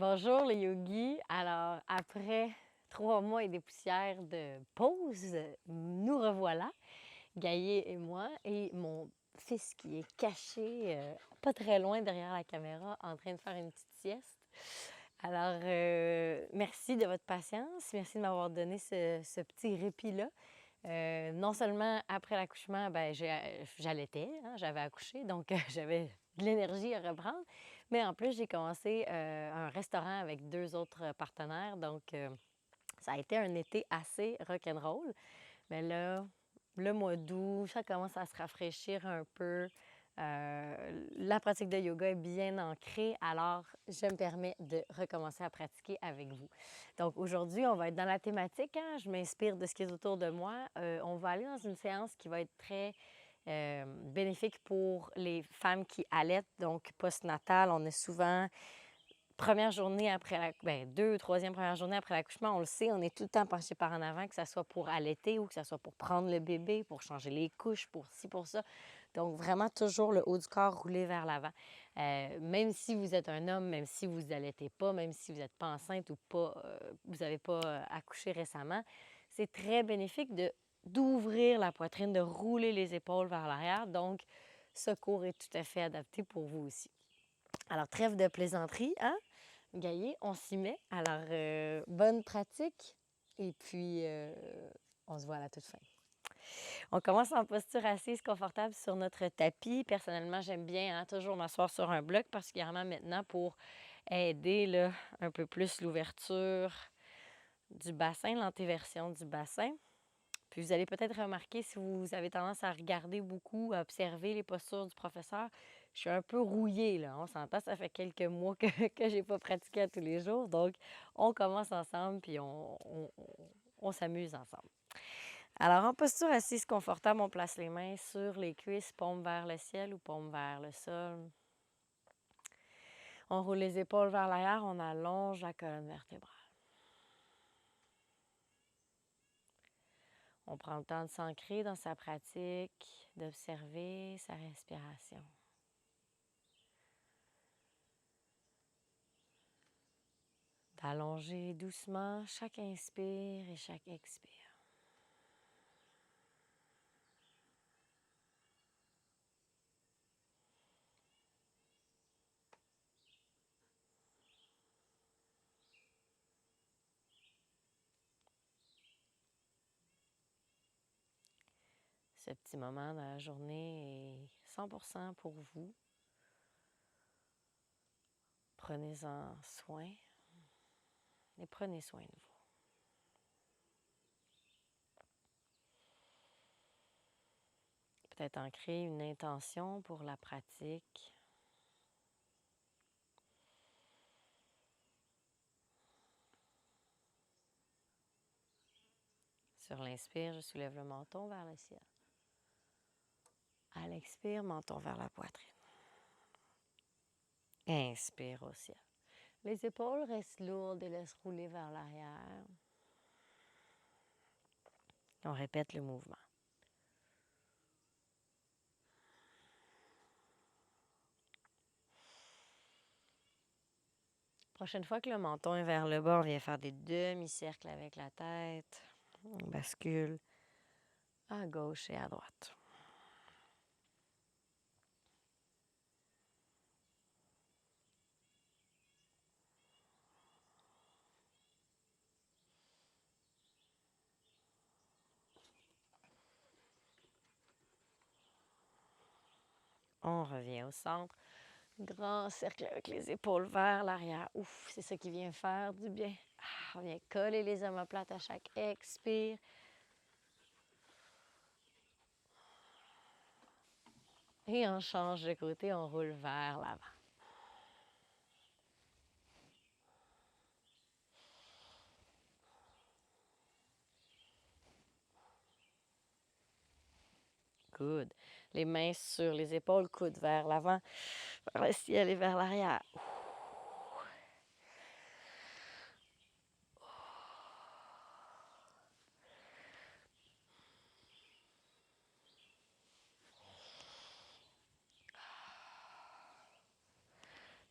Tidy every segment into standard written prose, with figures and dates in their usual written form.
Bonjour les yogis. Alors, après 3 mois et des poussières de pause, nous revoilà, Gaillé et moi, et mon fils qui est caché pas très loin derrière la caméra en train de faire une petite sieste. Alors, merci de votre patience, merci de m'avoir donné ce petit répit-là. Non seulement après l'accouchement, ben, j'allaitais, hein, j'avais accouché, donc j'avais de l'énergie à reprendre. Mais en plus, j'ai commencé un restaurant avec 2 autres partenaires. Donc, ça a été un été assez rock'n'roll. Mais là, le mois d'août, ça commence à se rafraîchir un peu. La pratique de yoga est bien ancrée, alors je me permets de recommencer à pratiquer avec vous. Donc aujourd'hui, on va être dans la thématique, hein? Je m'inspire de ce qui est autour de moi. On va aller dans une séance qui va être très bénéfique pour les femmes qui allaitent, donc postnatal. On est souvent première journée après la ben, 2 ou 3e première journée après l'accouchement, on le sait, on est tout le temps penché par en avant, que ça soit pour allaiter ou que ça soit pour prendre le bébé, pour changer les couches, pour ci, pour ça. Donc, vraiment toujours le haut du corps roulé vers l'avant. Même si vous êtes un homme, même si vous allaitez pas, même si vous n'êtes pas enceinte ou pas, vous n'avez pas accouché récemment, c'est très bénéfique d'ouvrir la poitrine, de rouler les épaules vers l'arrière. Donc, ce cours est tout à fait adapté pour vous aussi. Alors, trêve de plaisanterie, hein? Gaillé, on s'y met. Alors, bonne pratique et puis on se voit à la toute fin. On commence en posture assise confortable sur notre tapis. Personnellement, j'aime bien toujours m'asseoir sur un bloc, particulièrement maintenant pour aider là, un peu plus l'ouverture du bassin, l'antéversion du bassin. Puis vous allez peut-être remarquer, si vous avez tendance à regarder beaucoup, à observer les postures du professeur, je suis un peu rouillée, là. On s'entend, ça fait quelques mois que je n'ai pas pratiqué à tous les jours. Donc, on commence ensemble, puis on s'amuse ensemble. Alors, en posture assise confortable, on place les mains sur les cuisses, paume vers le ciel ou paume vers le sol. On roule les épaules vers l'arrière, on allonge la colonne vertébrale. On prend le temps de s'ancrer dans sa pratique, d'observer sa respiration. D'allonger doucement chaque inspire et chaque expire. Ce petit moment dans la journée est 100% pour vous. Prenez-en soin et prenez soin de vous. Peut-être ancrer une intention pour la pratique. Sur l'inspire, je soulève le menton vers le ciel. À l'expire, menton vers la poitrine. Inspire au ciel. Les épaules restent lourdes et laissent rouler vers l'arrière. On répète le mouvement. Prochaine fois que le menton est vers le bas, on vient faire des demi-cercles avec la tête. On bascule à gauche et à droite. On revient au centre. Grand cercle avec les épaules vers l'arrière. Ouf, c'est ça qui vient faire du bien. On vient coller les omoplates à chaque expire. Et on change de côté, on roule vers l'avant. Good. Les mains sur les épaules, coudes vers l'avant, vers le ciel et vers l'arrière.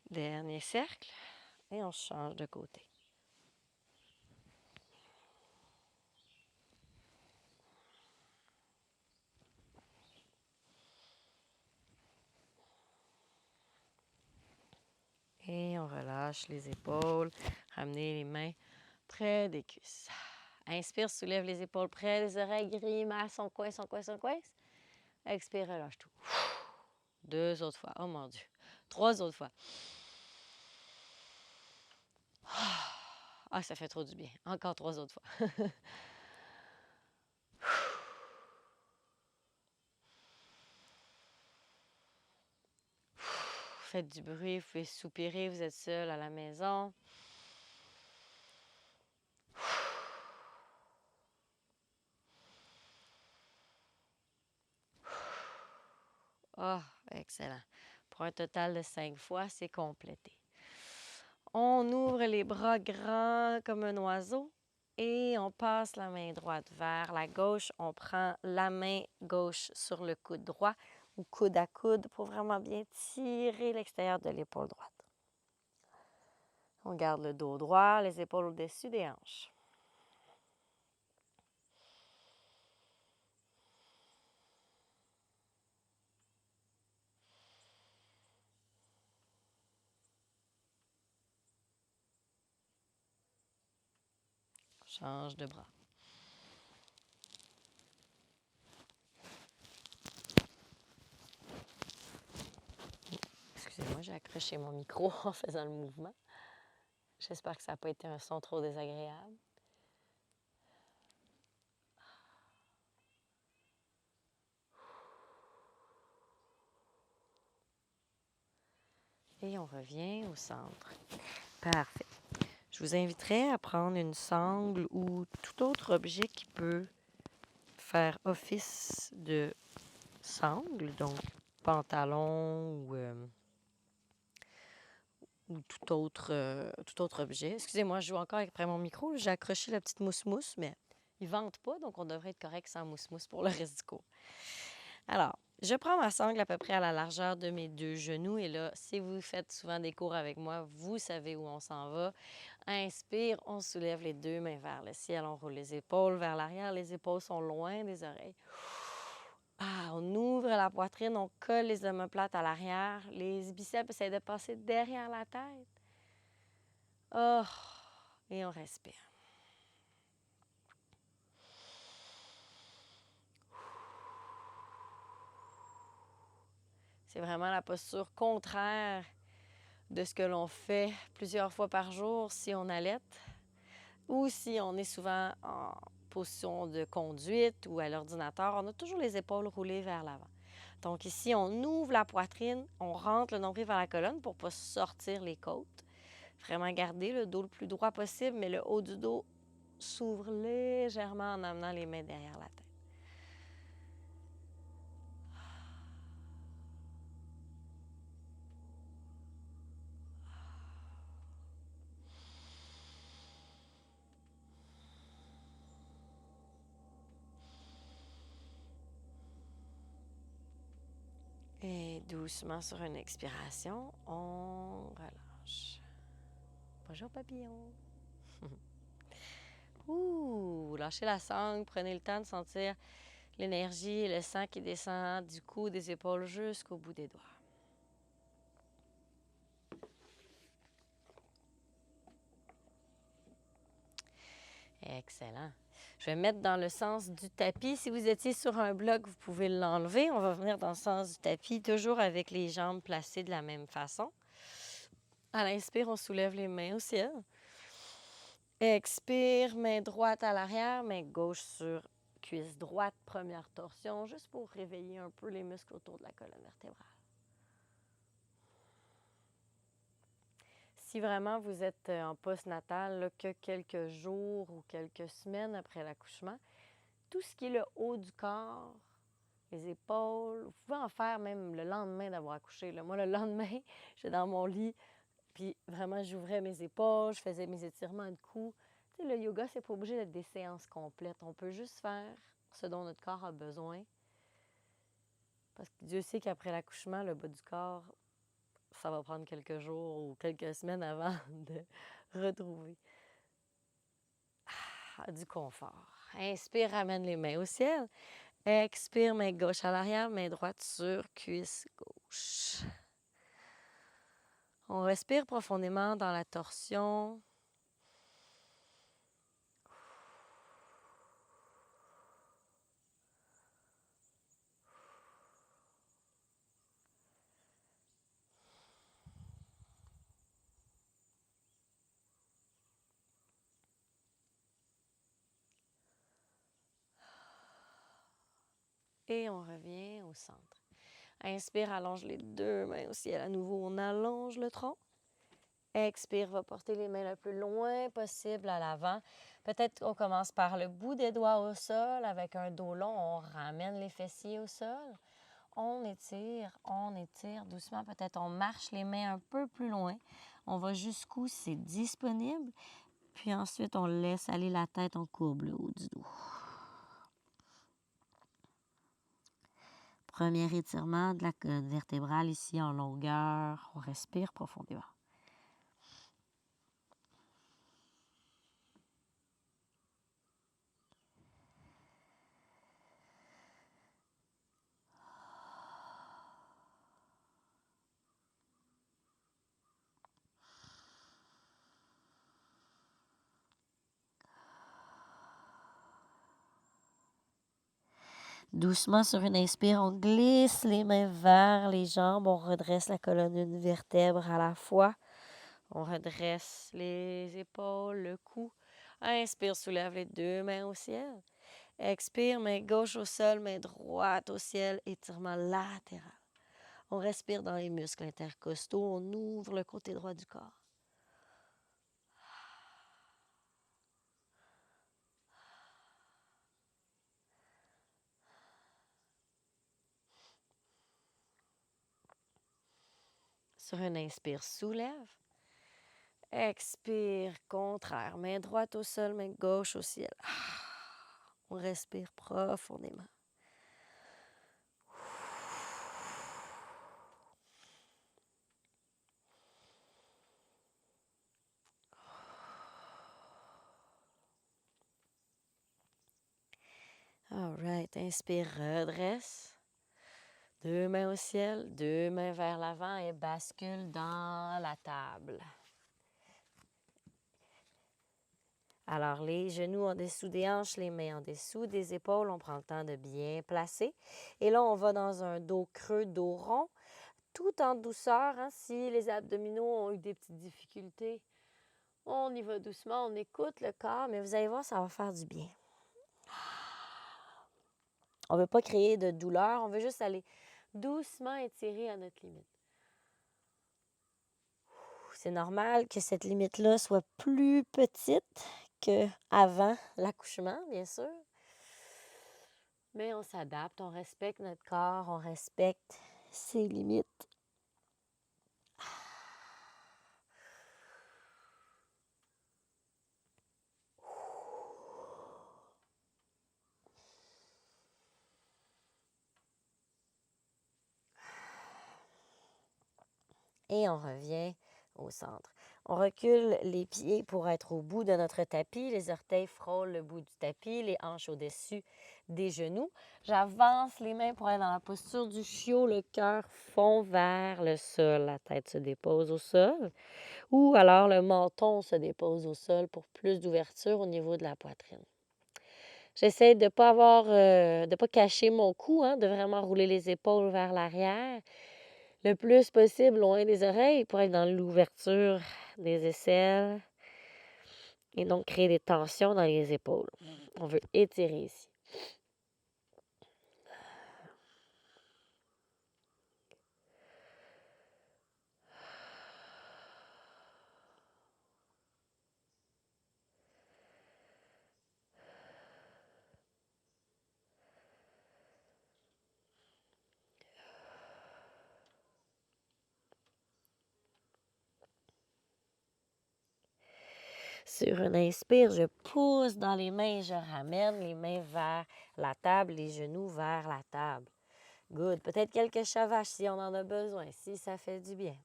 Dernier cercle. Et on change de côté. Et on relâche les épaules. Ramenez les mains près des cuisses. Inspire, soulève les épaules près des oreilles, grimace, on coince, on coince, on coince. Expire, relâche tout. 2 autres fois. Oh mon Dieu. 3 autres fois. Ah, ça fait trop du bien. Encore 3 autres fois. Faites du bruit, vous pouvez soupirer, vous êtes seul à la maison. Ah, excellent. Pour un total de 5 fois, c'est complété. On ouvre les bras grands comme un oiseau et on passe la main droite vers la gauche. On prend la main gauche sur le coude droit ou coude à coude pour vraiment bien tirer l'extérieur de l'épaule droite. On garde le dos droit, les épaules au-dessus des hanches. Change de bras. Excusez-moi, j'ai accroché mon micro en faisant le mouvement. J'espère que ça n'a pas été un son trop désagréable. Et on revient au centre. Parfait. Je vous inviterai à prendre une sangle ou tout autre objet qui peut faire office de sangle, donc pantalon ou tout autre objet. Excusez-moi, je joue encore après mon micro. J'ai accroché la petite mousse-mousse, mais il ne vente pas, donc on devrait être correct sans mousse-mousse pour le reste du cours. Alors, je prends ma sangle à peu près à la largeur de mes 2 genoux. Et là, si vous faites souvent des cours avec moi, vous savez où on s'en va. Inspire, on soulève les 2 mains vers le ciel. On roule les épaules vers l'arrière. Les épaules sont loin des oreilles. Ah, on ouvre la poitrine, on colle les omoplates à l'arrière. Les biceps essayent de passer derrière la tête. Oh, et on respire. C'est vraiment la posture contraire de ce que l'on fait plusieurs fois par jour si on allaite ou si on est souvent en position de conduite ou à l'ordinateur. On a toujours les épaules roulées vers l'avant. Donc ici, on ouvre la poitrine, on rentre le nombril vers la colonne pour ne pas sortir les côtes. Vraiment garder le dos le plus droit possible, mais le haut du dos s'ouvre légèrement en amenant les mains derrière la tête. Et doucement sur une expiration, on relâche. Bonjour papillon. Ouh, lâchez la sangle, prenez le temps de sentir l'énergie et le sang qui descend du cou, des épaules jusqu'au bout des doigts. Excellent. Je vais mettre dans le sens du tapis. Si vous étiez sur un bloc, vous pouvez l'enlever. On va venir dans le sens du tapis, toujours avec les jambes placées de la même façon. À l'inspire, on soulève les mains au ciel. Expire, main droite à l'arrière, main gauche sur cuisse droite, première torsion, juste pour réveiller un peu les muscles autour de la colonne vertébrale. Si vraiment vous êtes en postnatal, que quelques jours ou quelques semaines après l'accouchement, tout ce qui est le haut du corps, les épaules, vous pouvez en faire même le lendemain d'avoir accouché. Moi, le lendemain, j'étais dans mon lit, puis vraiment, j'ouvrais mes épaules, je faisais mes étirements de cou. Tu sais, le yoga, c'est pas obligé d'être des séances complètes. On peut juste faire ce dont notre corps a besoin. Parce que Dieu sait qu'après l'accouchement, le bas du corps ça va prendre quelques jours ou quelques semaines avant de retrouver du confort. Inspire, ramène les mains au ciel. Expire, main gauche à l'arrière, main droite sur cuisse gauche. On respire profondément dans la torsion. Et on revient au centre. Inspire, allonge les deux mains au ciel. À nouveau, on allonge le tronc. Expire, va porter les mains le plus loin possible à l'avant. Peut-être qu'on commence par le bout des doigts au sol avec un dos long. On ramène les fessiers au sol. On étire doucement. Peut-être on marche les mains un peu plus loin. On va jusqu'où c'est disponible. Puis ensuite, on laisse aller la tête, on courbe le haut du dos. Premier étirement de la colonne vertébrale ici en longueur. On respire profondément. Doucement, sur une inspire, on glisse les mains vers les jambes. On redresse la colonne d'une vertèbre à la fois. On redresse les épaules, le cou. Inspire, soulève les deux mains au ciel. Expire, main gauche au sol, main droite au ciel, étirement latéral. On respire dans les muscles intercostaux. On ouvre le côté droit du corps. Sur une inspire, soulève. Expire, contraire. Main droite au sol, main gauche au ciel. On respire profondément. All right. Inspire, redresse. Deux mains au ciel, deux mains vers l'avant et bascule dans la table. Alors, les genoux en dessous des hanches, les mains en dessous des épaules. On prend le temps de bien placer. Et là, on va dans un dos creux, dos rond, tout en douceur. Si les abdominaux ont eu des petites difficultés, on y va doucement, on écoute le corps, mais vous allez voir, ça va faire du bien. On ne veut pas créer de douleur, on veut juste aller doucement étirer à notre limite. C'est normal que cette limite-là soit plus petite qu'avant l'accouchement, bien sûr. Mais on s'adapte, on respecte notre corps, on respecte ses limites. Et on revient au centre. On recule les pieds pour être au bout de notre tapis. Les orteils frôlent le bout du tapis, les hanches au-dessus des genoux. J'avance les mains pour être dans la posture du chiot. Le cœur fond vers le sol. La tête se dépose au sol. Ou alors le menton se dépose au sol pour plus d'ouverture au niveau de la poitrine. J'essaie de ne pas cacher mon cou, de vraiment rouler les épaules vers l'arrière. Le plus possible loin des oreilles pour être dans l'ouverture des aisselles et donc créer des tensions dans les épaules. On veut étirer ici. Sur une inspire, je pousse dans les mains, je ramène les mains vers la table, les genoux vers la table. Good. Peut-être quelques chavages si on en a besoin, si ça fait du bien.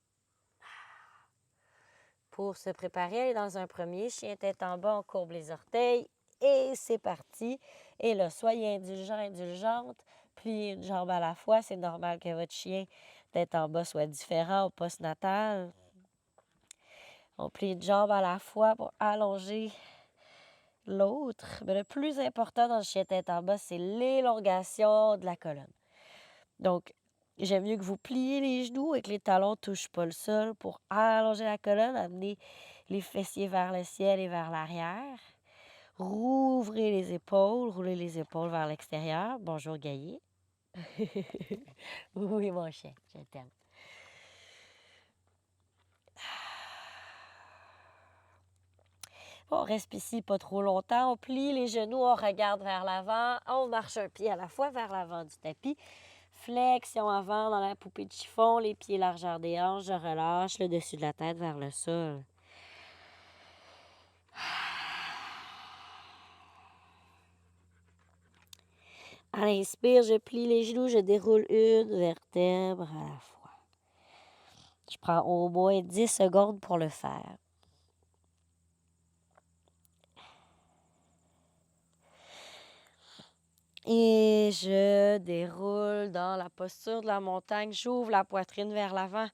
Pour se préparer à aller dans un premier, chien tête en bas, on courbe les orteils et c'est parti. Et là, soyez indulgent, indulgente, pliez une jambe à la fois. C'est normal que votre chien tête en bas soit différent au postnatal. On plie une jambe à la fois pour allonger l'autre. Mais le plus important dans le chien tête en bas, c'est l'élongation de la colonne. Donc, j'aime mieux que vous pliez les genoux et que les talons ne touchent pas le sol pour allonger la colonne, amener les fessiers vers le ciel et vers l'arrière. Rouvrez les épaules, roulez les épaules vers l'extérieur. Bonjour, Gaillet. Oui, mon chien, je t'aime. On reste ici pas trop longtemps. On plie les genoux, on regarde vers l'avant. On marche un pied à la fois vers l'avant du tapis. Flexion avant dans la poupée de chiffon, les pieds largeur des hanches. Je relâche le dessus de la tête vers le sol. À l'inspire, je plie les genoux, je déroule une vertèbre à la fois. Je prends au moins 10 secondes pour le faire. Et je déroule dans la posture de la montagne. J'ouvre la poitrine vers l'avant,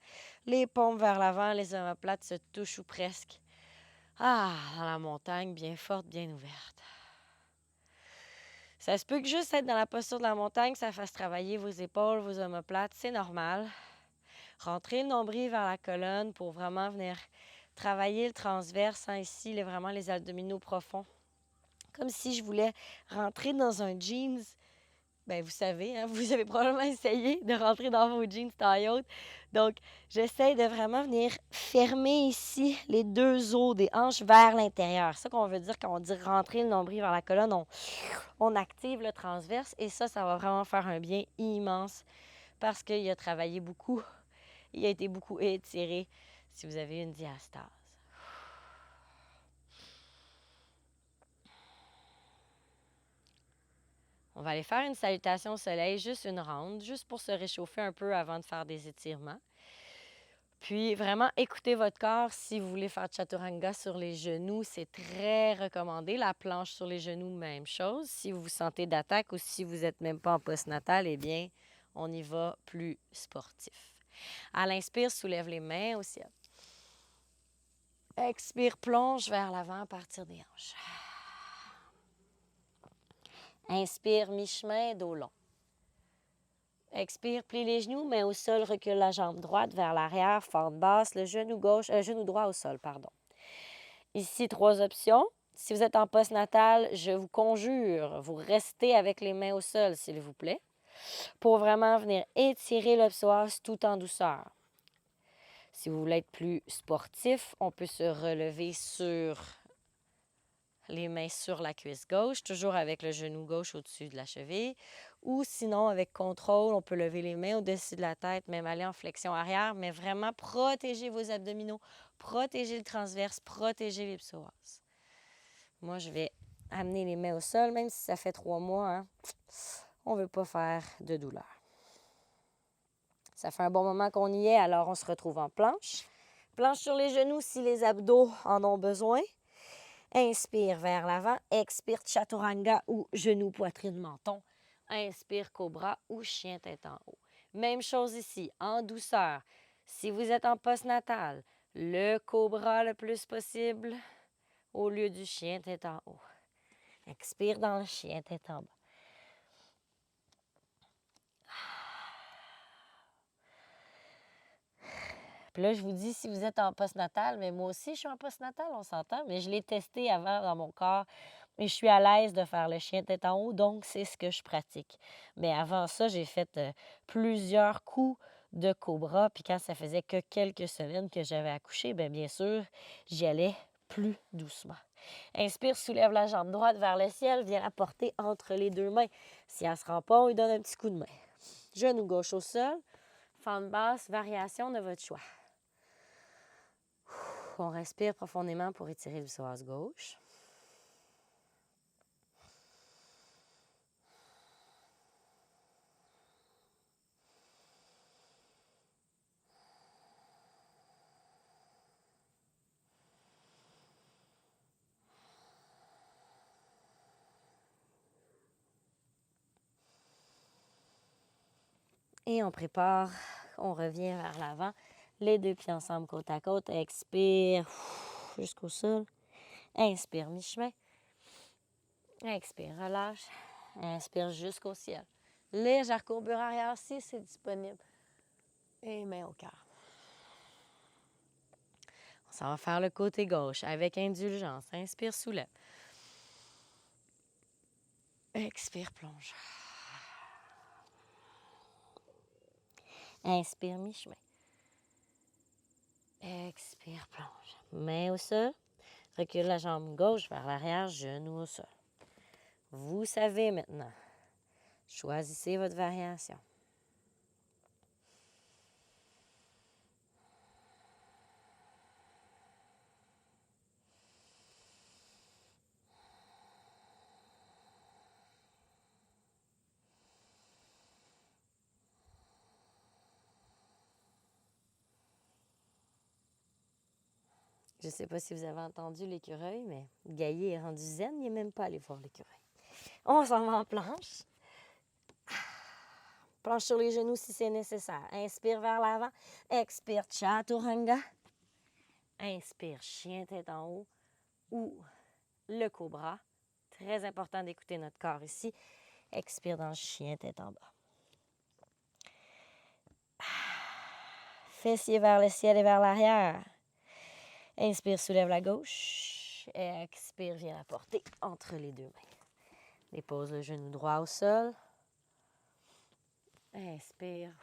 les paumes vers l'avant, les omoplates se touchent ou presque. Ah, dans la montagne, bien forte, bien ouverte. Ça se peut que juste être dans la posture de la montagne, ça fasse travailler vos épaules, vos omoplates, c'est normal. Rentrez le nombril vers la colonne pour vraiment venir travailler le transverse, ici, vraiment les abdominaux profonds. Comme si je voulais rentrer dans un jeans. Bien, vous savez, hein, vous avez probablement essayé de rentrer dans vos jeans taille haute. Donc, j'essaie de vraiment venir fermer ici les deux os des hanches vers l'intérieur. C'est ça qu'on veut dire quand on dit rentrer le nombril vers la colonne. On active le transverse et ça va vraiment faire un bien immense parce qu'il a travaillé beaucoup. Il a été beaucoup étiré si vous avez une diastase. On va aller faire une salutation au soleil, juste une ronde, juste pour se réchauffer un peu avant de faire des étirements. Puis vraiment, écoutez votre corps. Si vous voulez faire chaturanga sur les genoux, c'est très recommandé. La planche sur les genoux, même chose. Si vous vous sentez d'attaque ou si vous n'êtes même pas en postnatal, eh bien, on y va plus sportif. À l'inspire, soulève les mains au ciel. Expire, plonge vers l'avant à partir des hanches. Inspire, mi-chemin, dos long. Expire, plie les genoux, main au sol, recule la jambe droite vers l'arrière, fente basse, le genou droit au sol, pardon. Ici, 3 options. Si vous êtes en postnatal, je vous conjure, vous restez avec les mains au sol, s'il vous plaît, pour vraiment venir étirer le psoas tout en douceur. Si vous voulez être plus sportif, on peut se relever sur les mains sur la cuisse gauche, toujours avec le genou gauche au-dessus de la cheville. Ou sinon, avec contrôle, on peut lever les mains au-dessus de la tête, même aller en flexion arrière, mais vraiment protéger vos abdominaux, protéger le transverse, protéger les psoas. Moi, je vais amener les mains au sol, même si ça fait 3 mois, hein, on ne veut pas faire de douleur. Ça fait un bon moment qu'on y est, alors on se retrouve en planche. Planche sur les genoux si les abdos en ont besoin. Inspire vers l'avant, expire chaturanga ou genou, poitrine, menton. Inspire cobra ou chien tête en haut. Même chose ici, en douceur. Si vous êtes en postnatal, le cobra le plus possible au lieu du chien tête en haut. Expire dans le chien tête en bas. Puis là, je vous dis, si vous êtes en postnatal, mais moi aussi, je suis en postnatal, on s'entend, mais je l'ai testé avant dans mon corps et je suis à l'aise de faire le chien tête en haut, donc c'est ce que je pratique. Mais avant ça, j'ai fait plusieurs coups de cobra, puis quand ça faisait que quelques semaines que j'avais accouché, bien sûr, j'y allais plus doucement. Inspire, soulève la jambe droite vers le ciel, viens la porter entre les deux mains. Si elle ne se rend pas, on lui donne un petit coup de main. Genou gauche au sol, fente basse, variation de votre choix. On respire profondément pour étirer le psoas gauche. Et on prépare, on revient vers l'avant. Les deux pieds ensemble, côte à côte. Expire jusqu'au sol. Inspire, mi-chemin. Expire, relâche. Inspire jusqu'au ciel. Légère courbure arrière si c'est disponible. Et main au cœur. On s'en va faire le côté gauche avec indulgence. Inspire, soulève. Expire, plonge. Inspire, mi-chemin. Expire, plonge. Main au sol. Recule la jambe gauche vers l'arrière, genou au sol. Vous savez maintenant. Choisissez votre variation. Je ne sais pas si vous avez entendu l'écureuil, mais Gaillé est rendu zen, il n'est même pas allé voir l'écureuil. On s'en va en planche. Planche sur les genoux si c'est nécessaire. Inspire vers l'avant. Expire, chaturanga. Inspire, chien tête en haut ou le cobra. Très important d'écouter notre corps ici. Expire dans le chien tête en bas. Fessiers vers le ciel et vers l'arrière. Inspire, soulève la gauche. Expire, viens la porter entre les deux mains. Dépose le genou droit au sol. Inspire.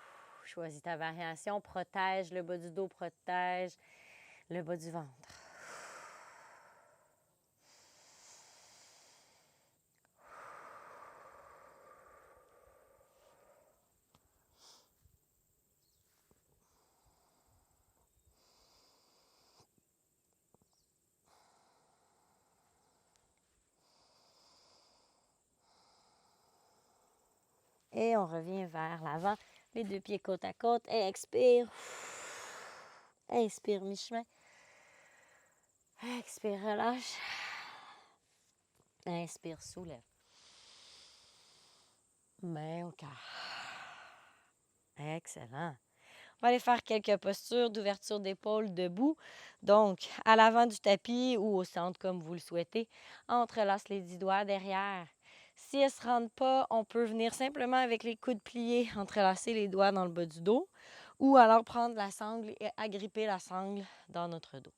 Choisis ta variation. Protège le bas du dos, protège le bas du ventre. Et on revient vers l'avant. Les deux pieds côte à côte. Et expire. Inspire, mi-chemin. Expire, relâche. Inspire, soulève. Main au cœur. Excellent. On va aller faire quelques postures d'ouverture d'épaule debout. Donc, à l'avant du tapis ou au centre, comme vous le souhaitez. Entrelace les 10 doigts derrière. Si elles ne se rendent pas, on peut venir simplement avec les coudes pliés, entrelacer les doigts dans le bas du dos. Ou alors prendre la sangle et agripper la sangle dans notre dos.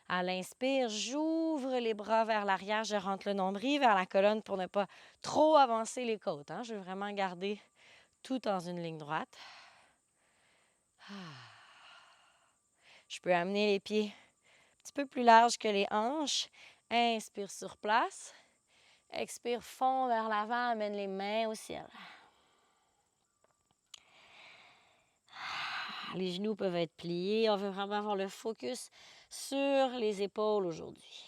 À l'inspire, j'ouvre les bras vers l'arrière, je rentre le nombril vers la colonne pour ne pas trop avancer les côtes. Je veux vraiment garder tout dans une ligne droite. Je peux amener les pieds un petit peu plus larges que les hanches. Inspire sur place. Expire, fond vers l'avant, amène les mains au ciel. Les genoux peuvent être pliés. On veut vraiment avoir le focus sur les épaules aujourd'hui.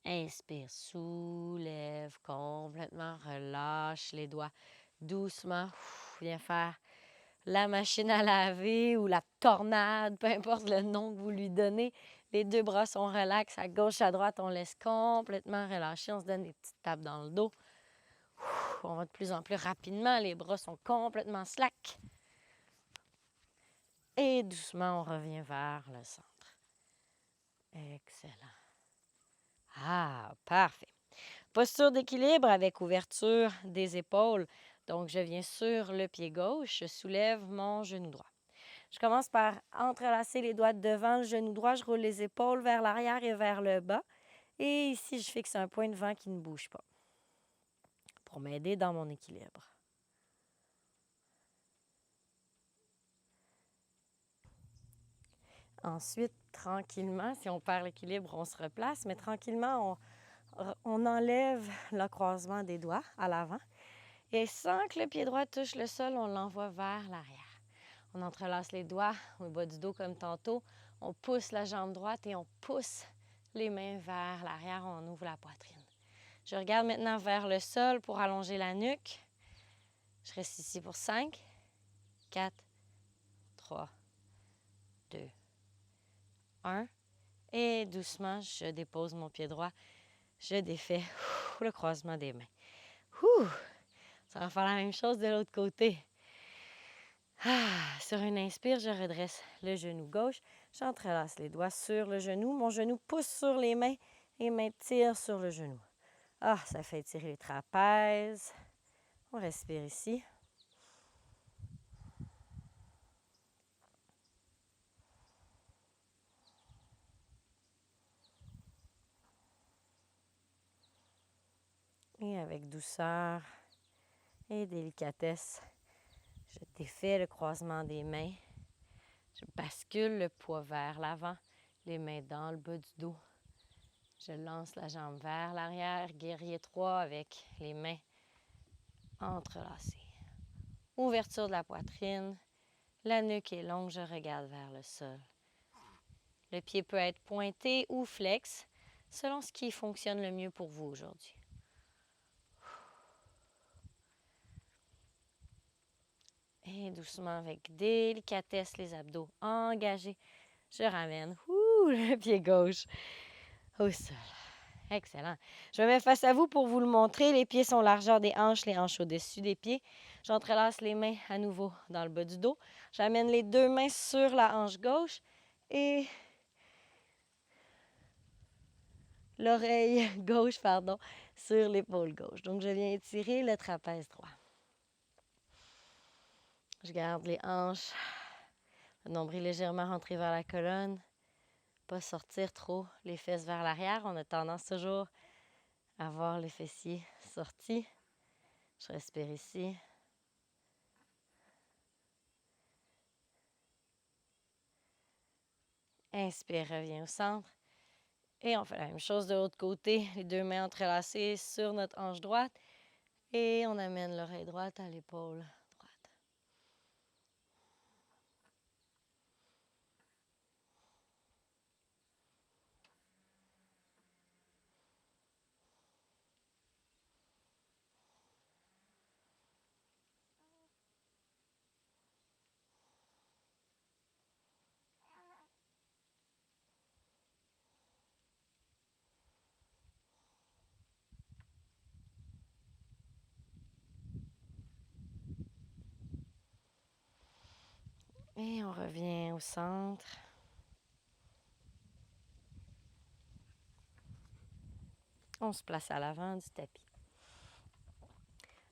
Inspire, soulève complètement, relâche les doigts doucement. Viens faire la machine à laver ou la tornade, peu importe le nom que vous lui donnez. Les deux bras sont relax, à gauche, à droite, on laisse complètement relâcher. On se donne des petites tapes dans le dos. On va de plus en plus rapidement, les bras sont complètement slack. Et doucement, on revient vers le centre. Excellent. Ah, parfait. Posture d'équilibre avec ouverture des épaules. Donc, je viens sur le pied gauche, je soulève mon genou droit. Je commence par entrelacer les doigts devant le genou droit. Je roule les épaules vers l'arrière et vers le bas. Et ici, je fixe un point de vent qui ne bouge pas pour m'aider dans mon équilibre. Ensuite, tranquillement, si on perd l'équilibre, on se replace, mais tranquillement, on enlève le croisement des doigts à l'avant. Et sans que le pied droit touche le sol, on l'envoie vers l'arrière. On entrelace les doigts au bas du dos comme tantôt. On pousse la jambe droite et on pousse les mains vers l'arrière, on ouvre la poitrine. Je regarde maintenant vers le sol pour allonger la nuque. Je reste ici pour 5, 4, 3, 2, 1. Et doucement, je dépose mon pied droit. Je défais le croisement des mains. Ça va faire la même chose de l'autre côté. Sur une inspire, je redresse le genou gauche. J'entrelace les doigts sur le genou. Mon genou pousse sur les mains et mains tirent sur le genou. Ça fait étirer les trapèzes. On respire ici. Et avec douceur et délicatesse, je défais le croisement des mains. Je bascule le poids vers l'avant, les mains dans le bas du dos. Je lance la jambe vers l'arrière, guerrier 3 avec les mains entrelacées. Ouverture de la poitrine, la nuque est longue, je regarde vers le sol. Le pied peut être pointé ou flex, selon ce qui fonctionne le mieux pour vous aujourd'hui. Et doucement, avec délicatesse, les abdos engagés, je ramène le pied gauche au sol. Excellent. Je me mets face à vous pour vous le montrer. Les pieds sont largeur des hanches, les hanches au-dessus des pieds. J'entrelace les mains à nouveau dans le bas du dos. J'amène les deux mains sur la hanche gauche et l'oreille gauche, sur l'épaule gauche. Donc, je viens étirer le trapèze droit. Je garde les hanches, le nombril légèrement rentré vers la colonne. Pas sortir trop les fesses vers l'arrière. On a tendance toujours à voir les fessiers sortis. Je respire ici. Inspire, reviens au centre. Et on fait la même chose de l'autre côté. Les deux mains entrelacées sur notre hanche droite. Et on amène l'oreille droite à l'épaule droite. Et on revient au centre. On se place à l'avant du tapis.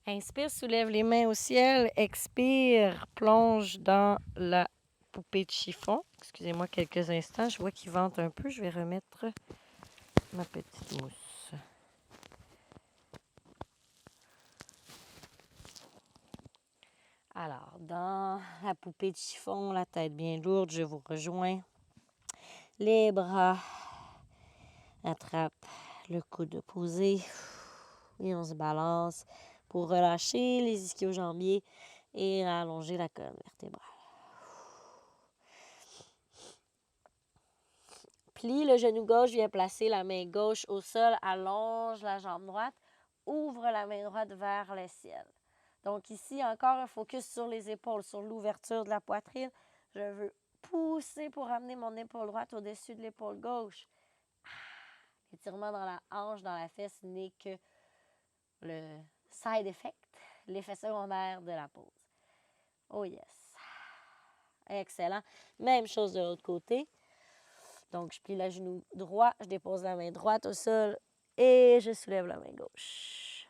Inspire, soulève les mains au ciel. Expire, plonge dans la poupée de chiffon. Excusez-moi quelques instants, je vois qu'il vente un peu. Je vais remettre ma petite mousse. Alors, dans la poupée de chiffon, la tête bien lourde, je vous rejoins. Les bras attrapent le coude posé et on se balance pour relâcher les ischio-jambiers et allonger la colonne vertébrale. Plie le genou gauche, viens placer la main gauche au sol, allonge la jambe droite, ouvre la main droite vers le ciel. Donc ici, encore un focus sur les épaules, sur l'ouverture de la poitrine. Je veux pousser pour amener mon épaule droite au-dessus de l'épaule gauche. L'étirement dans la hanche, dans la fesse n'est que le side effect, l'effet secondaire de la pause. Oh yes! Excellent. Même chose de l'autre côté. Donc, je plie le genou droit, je dépose la main droite au sol et je soulève la main gauche.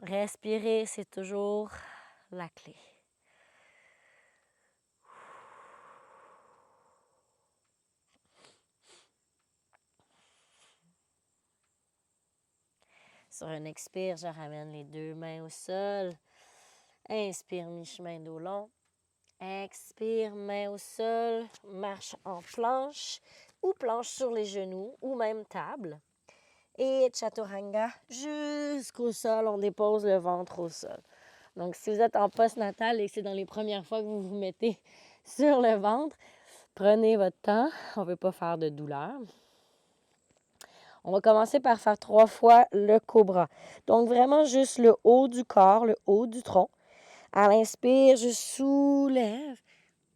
Respirer, c'est toujours la clé. Sur un expire, je ramène les deux mains au sol. Inspire, mi-chemin dos long. Expire, main au sol, marche en planche ou planche sur les genoux ou même table. Et chaturanga jusqu'au sol, on dépose le ventre au sol. Donc, si vous êtes en post-natal et que c'est dans les premières fois que vous vous mettez sur le ventre, prenez votre temps. On ne veut pas faire de douleur. On va commencer par faire 3 fois le cobra. Donc, vraiment juste le haut du corps, le haut du tronc. À l'inspire, je soulève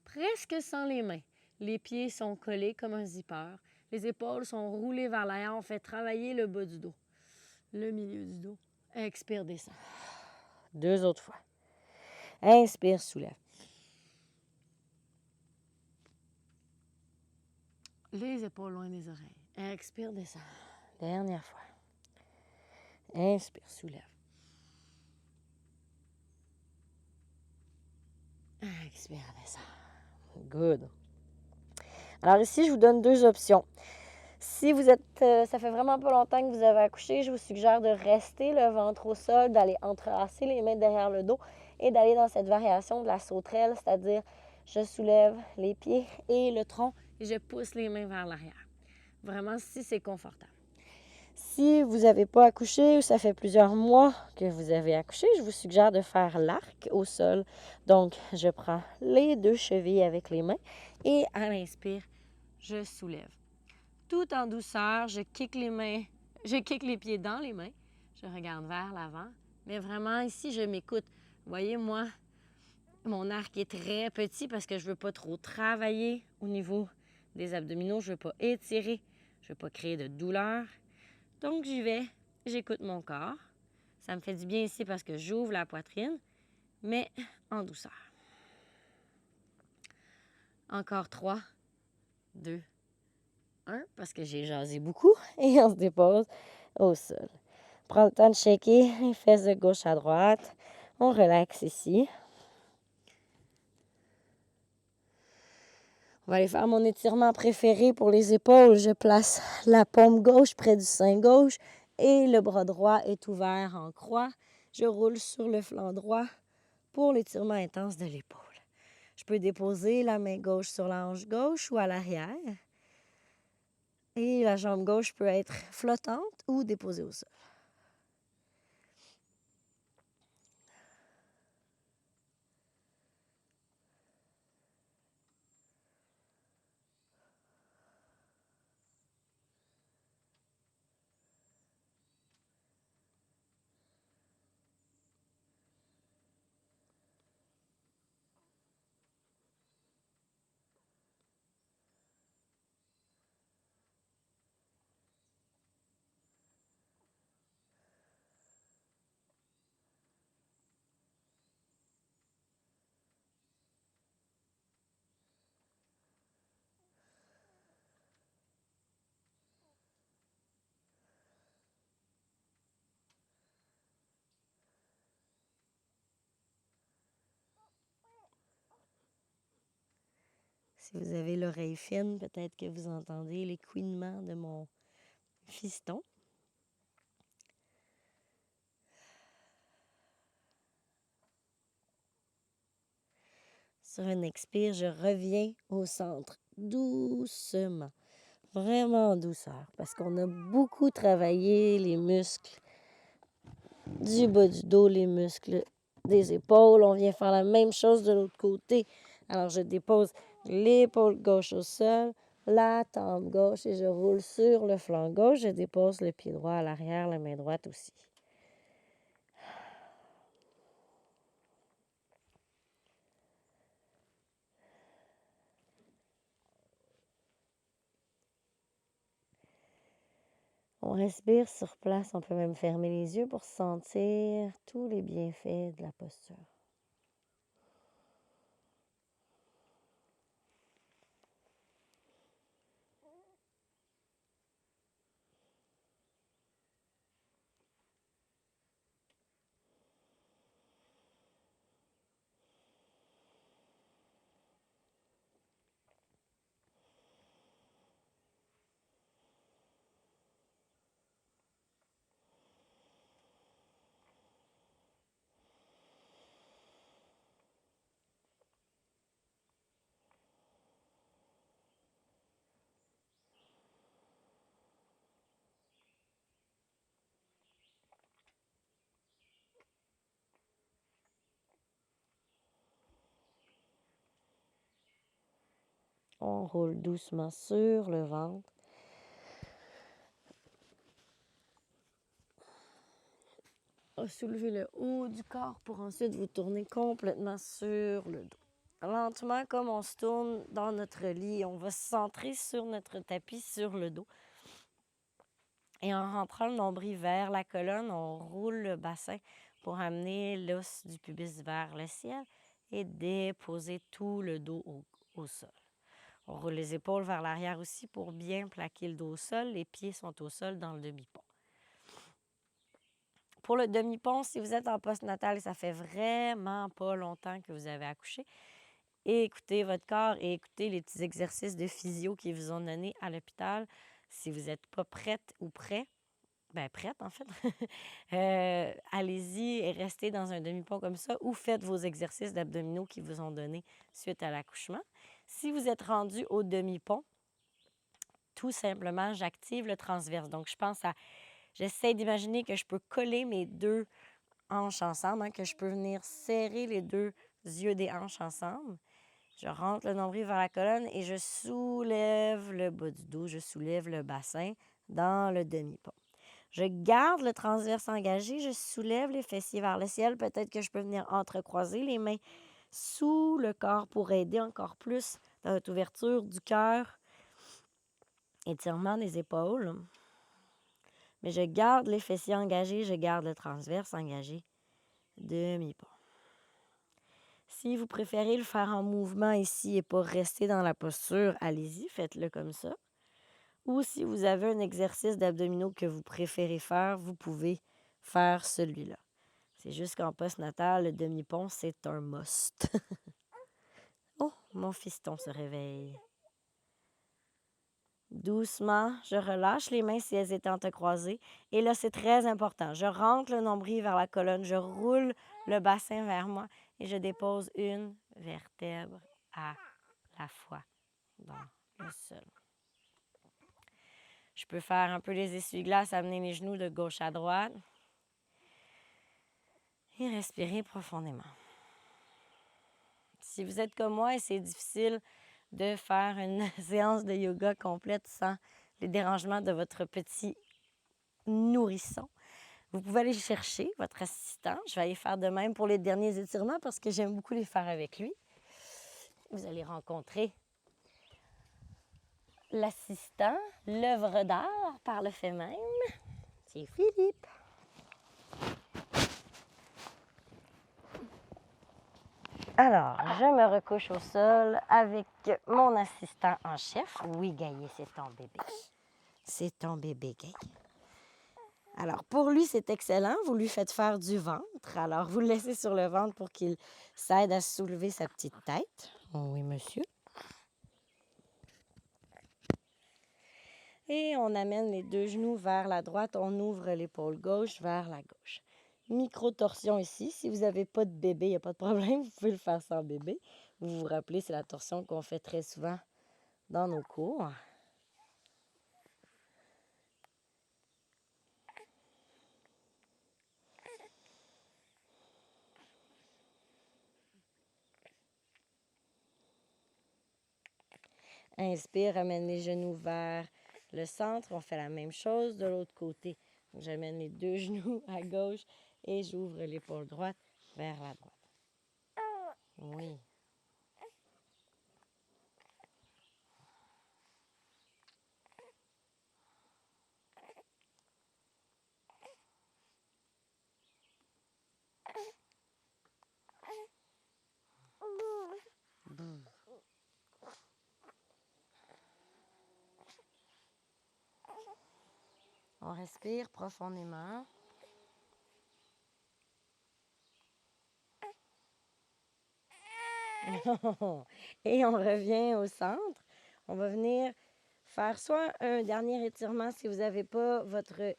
presque sans les mains. Les pieds sont collés comme un zipper. Les épaules sont roulées vers l'arrière. On fait travailler le bas du dos, le milieu du dos. Expire, descend. 2 autres fois. Inspire, soulève. Les épaules loin des oreilles. Expire, descend. Dernière fois. Inspire, soulève. Expire, descend. Good. Alors ici, je vous donne 2 options. Si vous êtes, ça fait vraiment pas longtemps que vous avez accouché, je vous suggère de rester le ventre au sol, d'aller entrelacer les mains derrière le dos et d'aller dans cette variation de la sauterelle, c'est-à-dire je soulève les pieds et le tronc et je pousse les mains vers l'arrière. Vraiment, si c'est confortable. Si vous n'avez pas accouché ou ça fait plusieurs mois que vous avez accouché, je vous suggère de faire l'arc au sol. Donc, je prends les 2 chevilles avec les mains et à l'inspire, je soulève. Tout en douceur, je kick les pieds dans les mains, je regarde vers l'avant, mais vraiment ici, je m'écoute. Vous voyez, moi, mon arc est très petit parce que je ne veux pas trop travailler au niveau des abdominaux, je ne veux pas étirer, je ne veux pas créer de douleur. Donc, j'y vais, j'écoute mon corps. Ça me fait du bien ici parce que j'ouvre la poitrine, mais en douceur. Encore 3, 2, 1, parce que j'ai jasé beaucoup et on se dépose au sol. Prends le temps de shaker les fesses de gauche à droite. On relaxe ici. On va aller faire mon étirement préféré pour les épaules. Je place la paume gauche près du sein gauche et le bras droit est ouvert en croix. Je roule sur le flanc droit pour l'étirement intense de l'épaule. Je peux déposer la main gauche sur la hanche gauche ou à l'arrière. Et la jambe gauche peut être flottante ou déposée au sol. Si vous avez l'oreille fine, peut-être que vous entendez les couinements de mon fiston. Sur un expire, je reviens au centre, doucement, vraiment en douceur, parce qu'on a beaucoup travaillé les muscles du bas du dos, les muscles des épaules. On vient faire la même chose de l'autre côté. Alors, je dépose l'épaule gauche au sol, la tempe gauche et je roule sur le flanc gauche. Je dépose le pied droit à l'arrière, la main droite aussi. On respire sur place, on peut même fermer les yeux pour sentir tous les bienfaits de la posture. On roule doucement sur le ventre. Soulevez le haut du corps pour ensuite vous tourner complètement sur le dos. Lentement, comme on se tourne dans notre lit, on va se centrer sur notre tapis, sur le dos. Et en rentrant le nombril vers la colonne, on roule le bassin pour amener l'os du pubis vers le ciel et déposer tout le dos au sol. On roule les épaules vers l'arrière aussi pour bien plaquer le dos au sol. Les pieds sont au sol dans le demi-pont. Pour le demi-pont, si vous êtes en postnatal et ça fait vraiment pas longtemps que vous avez accouché, écoutez votre corps et écoutez les petits exercices de physio qu'ils vous ont donnés à l'hôpital. Si vous n'êtes pas prête ou prêt, prête en fait, allez-y et restez dans un demi-pont comme ça ou faites vos exercices d'abdominaux qu'ils vous ont donnés suite à l'accouchement. Si vous êtes rendu au demi-pont, tout simplement, j'active le transverse. Donc, j'essaie d'imaginer que je peux coller mes deux hanches ensemble, que je peux venir serrer les deux yeux des hanches ensemble. Je rentre le nombril vers la colonne et je soulève le bas du dos, je soulève le bassin dans le demi-pont. Je garde le transverse engagé, je soulève les fessiers vers le ciel. Peut-être que je peux venir entrecroiser les mains sous le corps pour aider encore plus dans notre ouverture du cœur. Étirement des épaules. Mais je garde les fessiers engagés, je garde le transverse engagé. Demi-pont. Si vous préférez le faire en mouvement ici et pas rester dans la posture, allez-y, faites-le comme ça. Ou si vous avez un exercice d'abdominaux que vous préférez faire, vous pouvez faire celui-là. C'est juste qu'en postnatal, le demi-pont, c'est un must. Oh, mon fiston se réveille. Doucement, je relâche les mains si elles étaient entrecroisées. Et là, c'est très important. Je rentre le nombril vers la colonne, je roule le bassin vers moi et je dépose une vertèbre à la fois dans le sol. Je peux faire un peu les essuie-glaces, amener les genoux de gauche à droite et respirer profondément. Si vous êtes comme moi et c'est difficile de faire une séance de yoga complète sans les dérangements de votre petit nourrisson, vous pouvez aller chercher votre assistant. Je vais aller faire de même pour les derniers étirements parce que j'aime beaucoup les faire avec lui. Vous allez rencontrer l'assistant, l'œuvre d'art par le fait même. C'est Philippe. Alors, je me recouche au sol avec mon assistant en chef. Oui, Gaillet, c'est ton bébé. C'est ton bébé, Gaillet. Alors, pour lui, c'est excellent. Vous lui faites faire du ventre. Alors, vous le laissez sur le ventre pour qu'il s'aide à soulever sa petite tête. Oui, monsieur. Et on amène les deux genoux vers la droite. On ouvre l'épaule gauche vers la gauche. Micro-torsion ici. Si vous n'avez pas de bébé, il n'y a pas de problème. Vous pouvez le faire sans bébé. Vous vous rappelez, c'est la torsion qu'on fait très souvent dans nos cours. Inspire, amène les genoux vers le centre. On fait la même chose de l'autre côté. Donc, j'amène les deux genoux à gauche et j'ouvre l'épaule droite vers la droite. Oui. On respire profondément. Et on revient au centre. On va venir faire soit un dernier étirement si vous n'avez pas votre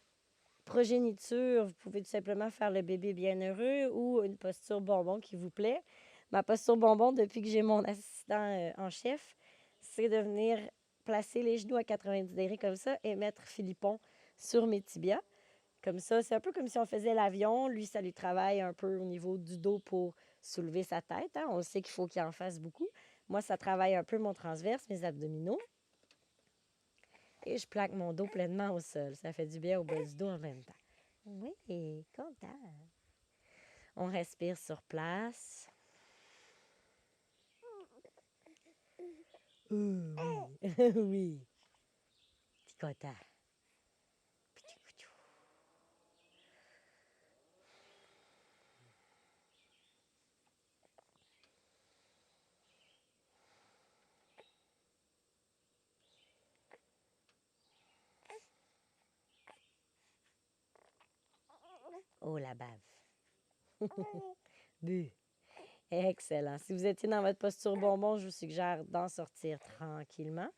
progéniture. Vous pouvez tout simplement faire le bébé bienheureux ou une posture bonbon qui vous plaît. Ma posture bonbon, depuis que j'ai mon assistant en chef, c'est de venir placer les genoux à 90 degrés comme ça et mettre Philippon sur mes tibias. Comme ça, c'est un peu comme si on faisait l'avion. Lui, ça lui travaille un peu au niveau du dos pour soulever sa tête. Hein? On sait qu'il faut qu'il en fasse beaucoup. Moi, ça travaille un peu mon transverse, mes abdominaux. Et je plaque mon dos pleinement au sol. Ça fait du bien au bas du dos en même temps. Oui, content. On respire sur place. Oui, oui. Petit content. Oh, la bave. Bu. Excellent. Si vous étiez dans votre posture bonbon, je vous suggère d'en sortir tranquillement.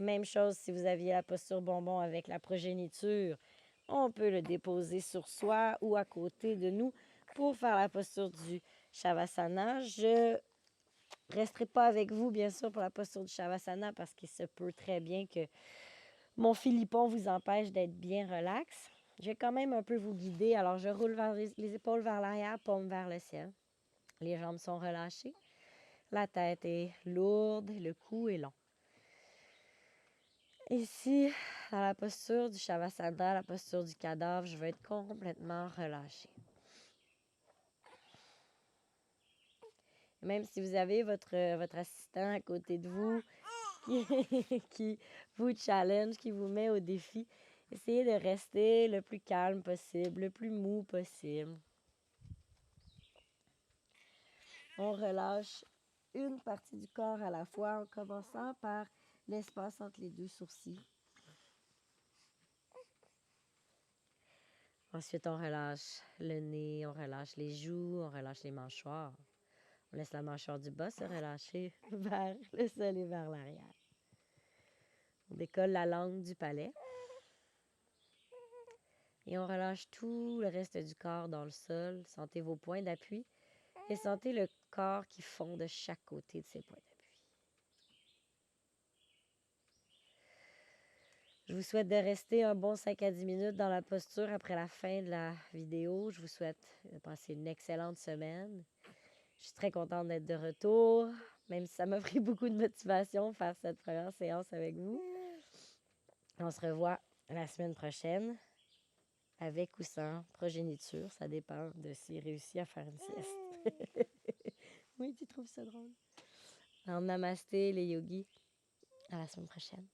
Même chose si vous aviez la posture bonbon avec la progéniture. On peut le déposer sur soi ou à côté de nous pour faire la posture du Shavasana. Je ne resterai pas avec vous, bien sûr, pour la posture du Shavasana parce qu'il se peut très bien que mon philippon vous empêche d'être bien relax. Je vais quand même un peu vous guider. Alors, je roule les épaules vers l'arrière, paume vers le ciel. Les jambes sont relâchées. La tête est lourde, le cou est long. Ici, dans la posture du Shavasana, la posture du cadavre, je vais être complètement relâchée. Même si vous avez votre assistant à côté de vous qui vous challenge, qui vous met au défi, essayez de rester le plus calme possible, le plus mou possible. On relâche une partie du corps à la fois en commençant par l'espace entre les deux sourcils. Ensuite, on relâche le nez, on relâche les joues, on relâche les mâchoires. On laisse la mâchoire du bas se relâcher vers le sol et vers l'arrière. On décolle la langue du palais. Et on relâche tout le reste du corps dans le sol. Sentez vos points d'appui et sentez le corps qui fond de chaque côté de ces points d'appui. Je vous souhaite de rester un bon 5 à 10 minutes dans la posture après la fin de la vidéo. Je vous souhaite de passer une excellente semaine. Je suis très contente d'être de retour, même si ça m'a pris beaucoup de motivation de faire cette première séance avec vous. On se revoit la semaine prochaine, avec ou sans progéniture. Ça dépend de s'il réussit à faire une sieste. Oui, tu trouves ça drôle? Alors, namasté les yogis. À la semaine prochaine.